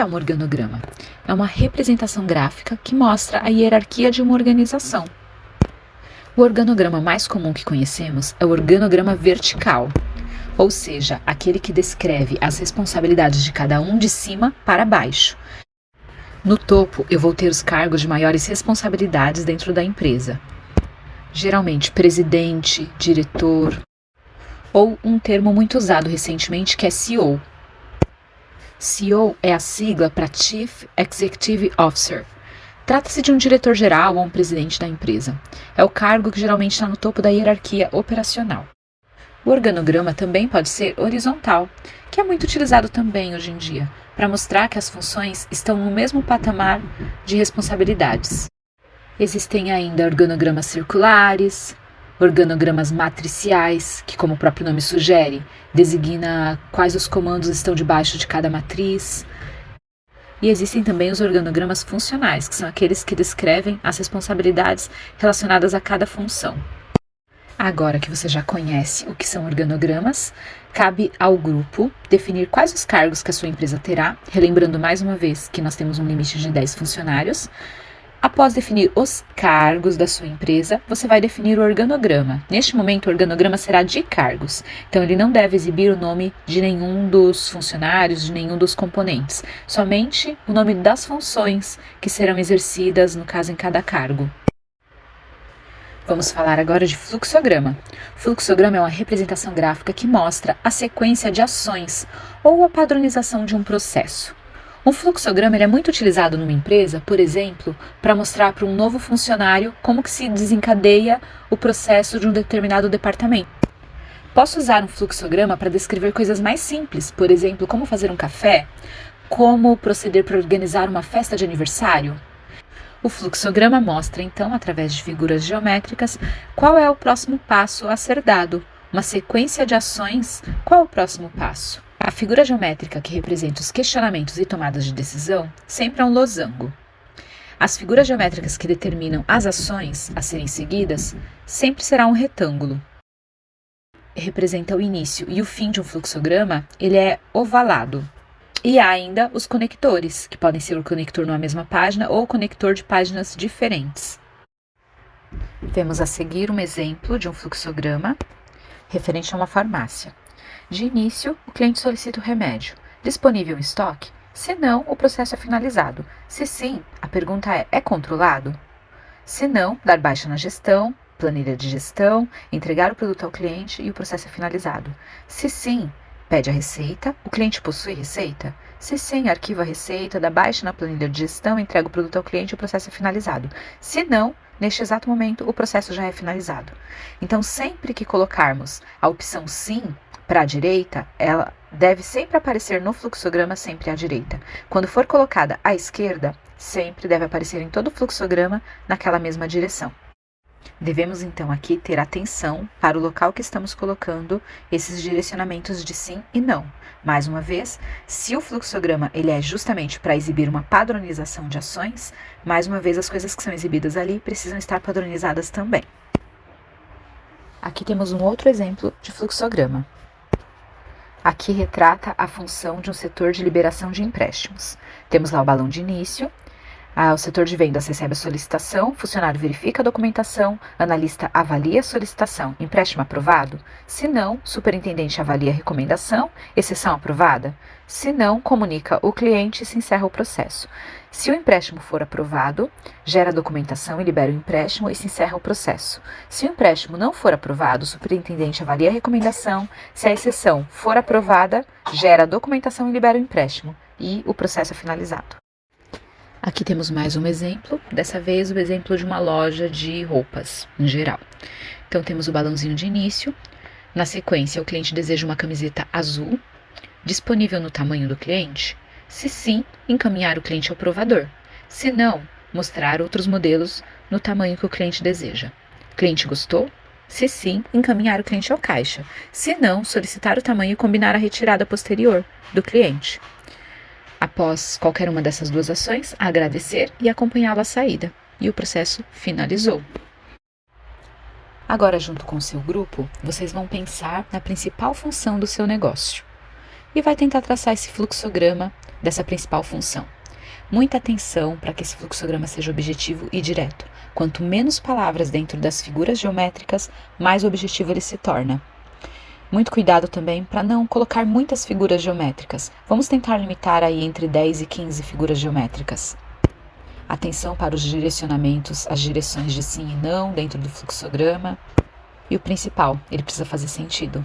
um organograma? É uma representação gráfica que mostra a hierarquia de uma organização. O organograma mais comum que conhecemos é o organograma vertical, ou seja, aquele que descreve as responsabilidades de cada um de cima para baixo. No topo, eu vou ter os cargos de maiores responsabilidades dentro da empresa. Geralmente, presidente, diretor, ou um termo muito usado recentemente que é CEO. CEO é a sigla para Chief Executive Officer. Trata-se de um diretor-geral ou um presidente da empresa. É o cargo que geralmente está no topo da hierarquia operacional. O organograma também pode ser horizontal, que é muito utilizado também hoje em dia, para mostrar que as funções estão no mesmo patamar de responsabilidades. Existem ainda organogramas circulares, organogramas matriciais, que, como o próprio nome sugere, designa quais os comandos estão debaixo de cada matriz. E existem também os organogramas funcionais, que são aqueles que descrevem as responsabilidades relacionadas a cada função. Agora que você já conhece o que são organogramas, cabe ao grupo definir quais os cargos que a sua empresa terá, relembrando mais uma vez que nós temos um limite de 10 funcionários. Após definir os cargos da sua empresa, você vai definir o organograma. Neste momento, o organograma será de cargos, então ele não deve exibir o nome de nenhum dos funcionários, de nenhum dos componentes, somente o nome das funções que serão exercidas, no caso, em cada cargo. Vamos falar agora de fluxograma. Fluxograma é uma representação gráfica que mostra a sequência de ações ou a padronização de um processo. Um fluxograma é muito utilizado numa empresa, por exemplo, para mostrar para um novo funcionário como que se desencadeia o processo de um determinado departamento. Posso usar um fluxograma para descrever coisas mais simples, por exemplo, como fazer um café, como proceder para organizar uma festa de aniversário. O fluxograma mostra, então, através de figuras geométricas, qual é o próximo passo a ser dado. Uma sequência de ações, qual é o próximo passo? A figura geométrica que representa os questionamentos e tomadas de decisão sempre é um losango. As figuras geométricas que determinam as ações a serem seguidas sempre será um retângulo. Representa o início e o fim de um fluxograma, ele é ovalado. E há ainda os conectores, que podem ser o conector numa mesma página ou o conector de páginas diferentes. Vemos a seguir um exemplo de um fluxograma referente a uma farmácia. De início, o cliente solicita o remédio. Disponível em estoque? Se não, o processo é finalizado. Se sim, a pergunta é controlado? Se não, dar baixa na gestão, planilha de gestão, entregar o produto ao cliente e o processo é finalizado. Se sim, pede a receita, o cliente possui receita? Se sim, arquiva a receita, dá baixa na planilha de gestão, entrega o produto ao cliente e o processo é finalizado. Se não, neste exato momento, o processo já é finalizado. Então, sempre que colocarmos a opção sim para a direita, ela deve sempre aparecer no fluxograma sempre à direita. Quando for colocada à esquerda, sempre deve aparecer em todo o fluxograma naquela mesma direção. Devemos então aqui ter atenção para o local que estamos colocando esses direcionamentos de sim e não. Mais uma vez, se o fluxograma ele é justamente para exibir uma padronização de ações, mais uma vez as coisas que são exibidas ali precisam estar padronizadas também. Aqui temos um outro exemplo de fluxograma. Aqui retrata a função de um setor de liberação de empréstimos. Temos lá o balão de início. O setor de vendas recebe a solicitação, funcionário verifica a documentação, analista avalia a solicitação, empréstimo aprovado? Se não, superintendente avalia a recomendação, exceção aprovada? Se não, comunica o cliente e se encerra o processo. Se o empréstimo for aprovado, gera a documentação e libera o empréstimo e se encerra o processo. Se o empréstimo não for aprovado, o superintendente avalia a recomendação, se a exceção for aprovada, gera a documentação e libera o empréstimo e o processo é finalizado. Aqui temos mais um exemplo, dessa vez o exemplo de uma loja de roupas, em geral. Então temos o balãozinho de início, na sequência o cliente deseja uma camiseta azul, disponível no tamanho do cliente? Se sim, encaminhar o cliente ao provador. Se não, mostrar outros modelos no tamanho que o cliente deseja. Cliente gostou? Se sim, encaminhar o cliente ao caixa. Se não, solicitar o tamanho e combinar a retirada posterior do cliente. Após qualquer uma dessas duas ações, agradecer e acompanhá-lo à saída. E o processo finalizou. Agora, junto com o seu grupo, vocês vão pensar na principal função do seu negócio. E vai tentar traçar esse fluxograma dessa principal função. Muita atenção para que esse fluxograma seja objetivo e direto. Quanto menos palavras dentro das figuras geométricas, mais objetivo ele se torna. Muito cuidado também para não colocar muitas figuras geométricas. Vamos tentar limitar aí entre 10 e 15 figuras geométricas. Atenção para os direcionamentos, as direções de sim e não dentro do fluxograma. E o principal, ele precisa fazer sentido.